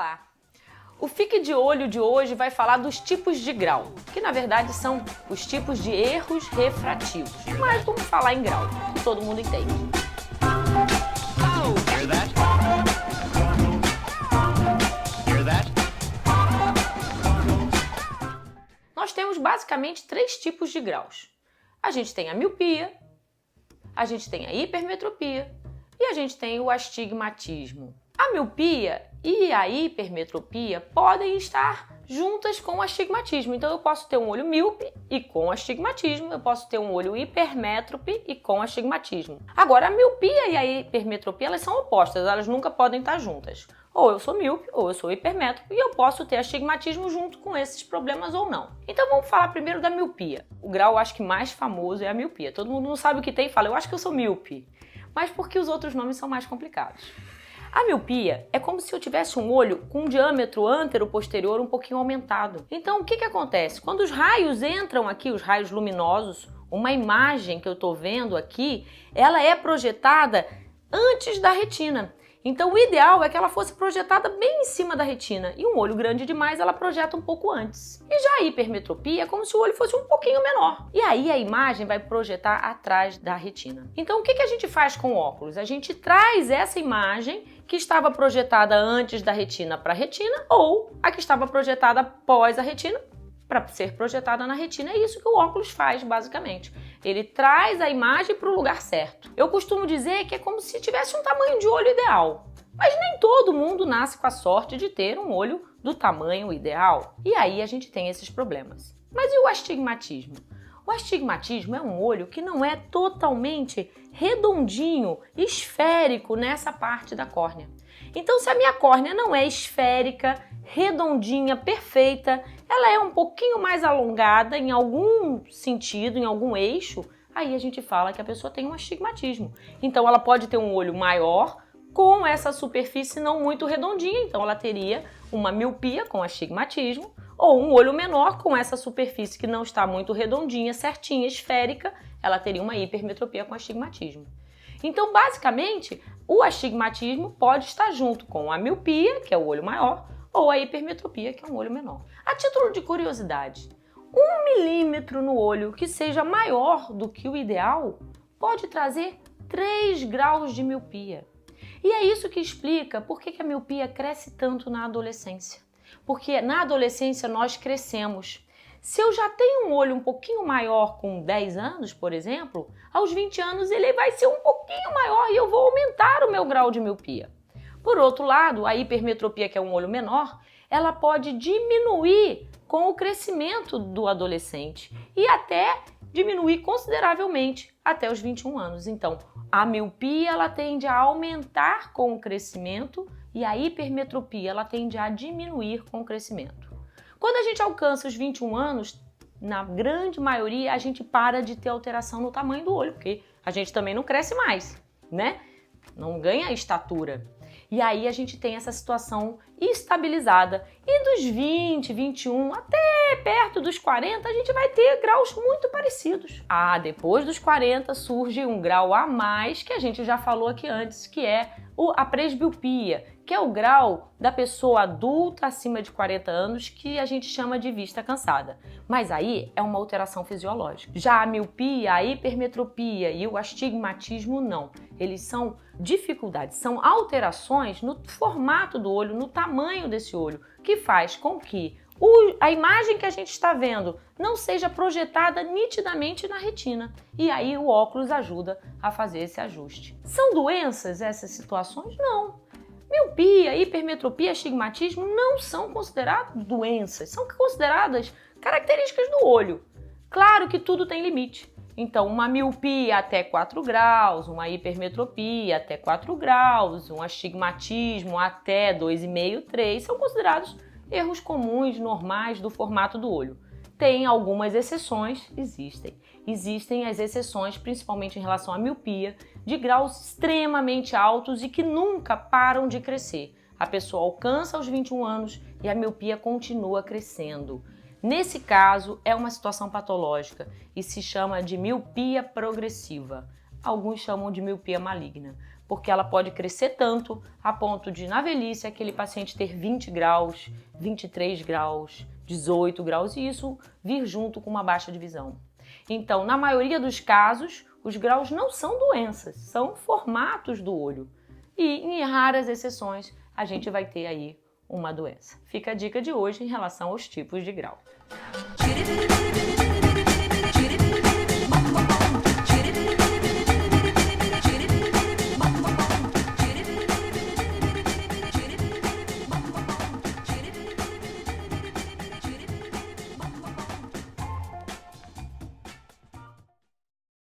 Olá! O Fique de Olho de hoje vai falar dos tipos de grau, que na verdade são os tipos de erros refrativos. Mas vamos falar em grau, que todo mundo entende. Nós temos basicamente três tipos de graus. A gente tem a miopia, a gente tem a hipermetropia e a gente tem o astigmatismo. A miopia e a hipermetropia podem estar juntas com o astigmatismo. Então eu posso ter um olho míope e com astigmatismo, eu posso ter um olho hipermétrope e com astigmatismo. Agora a miopia e a hipermetropia, elas são opostas, elas nunca podem estar juntas. Ou eu sou míope ou eu sou hipermétrope e eu posso ter astigmatismo junto com esses problemas ou não. Então vamos falar primeiro da miopia. O grau, acho que mais famoso é a miopia. Todo mundo não sabe o que tem e fala, eu acho que eu sou míope. Mas porque os outros nomes são mais complicados. A miopia é como se eu tivesse um olho com um diâmetro antero-posterior um pouquinho aumentado. Então, o que acontece? Quando os raios entram aqui, os raios luminosos, uma imagem que eu estou vendo aqui, ela é projetada antes da retina. Então, o ideal é que ela fosse projetada bem em cima da retina. E um olho grande demais, ela projeta um pouco antes. E já a hipermetropia é como se o olho fosse um pouquinho menor. E aí a imagem vai projetar atrás da retina. Então, o que a gente faz com o óculos? A gente traz essa imagem que estava projetada antes da retina para a retina ou a que estava projetada após a retina para ser projetada na retina. É isso que o óculos faz, basicamente. Ele traz a imagem para o lugar certo. Eu costumo dizer que é como se tivesse um tamanho de olho ideal. Mas nem todo mundo nasce com a sorte de ter um olho do tamanho ideal. E aí a gente tem esses problemas. Mas e o astigmatismo? O astigmatismo é um olho que não é totalmente redondinho, esférico nessa parte da córnea. Então, se a minha córnea não é esférica, redondinha, perfeita, ela é um pouquinho mais alongada em algum sentido, em algum eixo, aí a gente fala que a pessoa tem um astigmatismo. Então, ela pode ter um olho maior com essa superfície não muito redondinha, então ela teria uma miopia com astigmatismo, ou um olho menor com essa superfície que não está muito redondinha, certinha, esférica, ela teria uma hipermetropia com astigmatismo. Então, basicamente, o astigmatismo pode estar junto com a miopia, que é o olho maior, ou a hipermetropia, que é um olho menor. A título de curiosidade, 1 milímetro no olho que seja maior do que o ideal pode trazer 3 graus de miopia. E é isso que explica por que a miopia cresce tanto na adolescência. Porque na adolescência nós crescemos. Se eu já tenho um olho um pouquinho maior com 10 anos, por exemplo, aos 20 anos ele vai ser um pouquinho maior e eu vou aumentar o meu grau de miopia. Por outro lado, a hipermetropia, que é um olho menor, ela pode diminuir com o crescimento do adolescente e até diminuir consideravelmente até os 21 anos. Então, a miopia ela tende a aumentar com o crescimento e a hipermetropia ela tende a diminuir com o crescimento. Quando a gente alcança os 21 anos, na grande maioria a gente para de ter alteração no tamanho do olho, porque a gente também não cresce mais, né? Não ganha estatura. E aí a gente tem essa situação estabilizada. E dos 20, 21 até perto dos 40, a gente vai ter graus muito parecidos. Depois dos 40 surge um grau a mais, que a gente já falou aqui antes, que é a presbiopia, que é o grau da pessoa adulta acima de 40 anos, que a gente chama de vista cansada. Mas aí é uma alteração fisiológica. Já a miopia, a hipermetropia e o astigmatismo não. Eles são dificuldades, são alterações no formato do olho, no tamanho desse olho, que faz com que a imagem que a gente está vendo não seja projetada nitidamente na retina. E aí o óculos ajuda a fazer esse ajuste. São doenças essas situações? Não. Miopia, hipermetropia, astigmatismo não são consideradas doenças, são consideradas características do olho. Claro que tudo tem limite. Então, uma miopia até 4 graus, uma hipermetropia até 4 graus, um astigmatismo até 2,5, 3, são considerados erros comuns, normais do formato do olho. Tem algumas exceções, existem as exceções, principalmente em relação à miopia, de graus extremamente altos e que nunca param de crescer. A pessoa alcança os 21 anos e a miopia continua crescendo. Nesse caso, é uma situação patológica e se chama de miopia progressiva. Alguns chamam de miopia maligna. porque ela pode crescer tanto a ponto de, na velhice, aquele paciente ter 20 graus, 23 graus, 18 graus, e isso vir junto com uma baixa de visão. Então, na maioria dos casos, os graus não são doenças, são formatos do olho. E, em raras exceções, a gente vai ter aí uma doença. Fica a dica de hoje em relação aos tipos de grau.